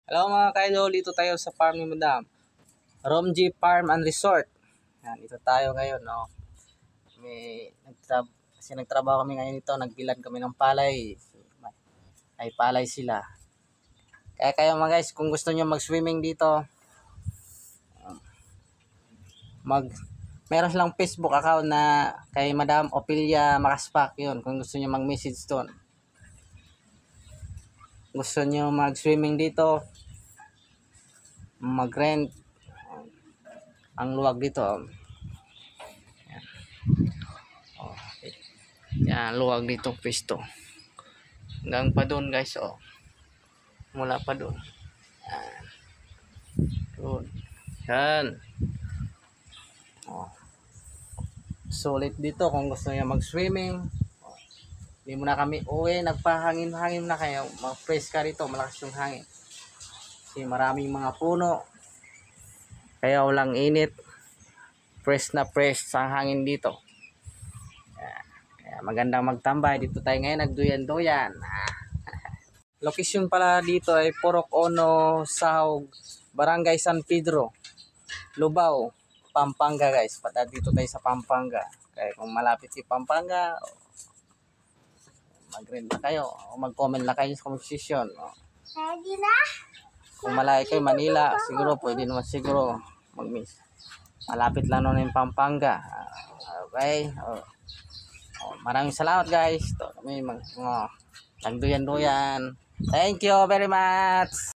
Hello mga kaidol, dito tayo sa farm ni Madam. Romji Farm and Resort. Yan, dito tayo ngayon, no. Kasi nagtrabaho kami ngayon ito, nagbilad kami ng palay. Ay palay sila. Kaya kayo mga guys, kung gusto niyo mag-swimming dito, meron silang Facebook account na kay Madam Opilia Makaspak, yun. Kung gusto niyo mag-message doon. Gusto niyo mag-swimming dito, mag-rent, ang luwag dito. Yan. Oh, yan, luwag dito pwesto. Hanggang pa doon guys, oh. Mula pa doon. Yan. Doon. Yan. Oh. Sulit dito kung gusto niya mag-swimming. Oh. Hindi mo na kami uwi, nagpahangin-hangin na kayo. Mag-fresh ka rito, malakas yung hangin. Kasi maraming mga puno. Kaya walang init. Fresh na fresh ang hangin dito. Kaya magandang magtambay. Dito tayo ngayon nagduyan-duyan. Location pala dito ay Purok Ono, Sahog, Barangay San Pedro, Lubao, Pampanga guys. Pata dito tayo sa Pampanga. Kaya kung malapit si Pampanga, mag-rent na kayo o mag-comment na kayo sa comment section. Ready na? Kung malayo kayo Manila, siguro pwede naman siguro mag-miss. Malapit lang naman yung Pampanga. Okay. Maraming salamat guys. Ito kami mga nagduyan-duyan. Thank you very much.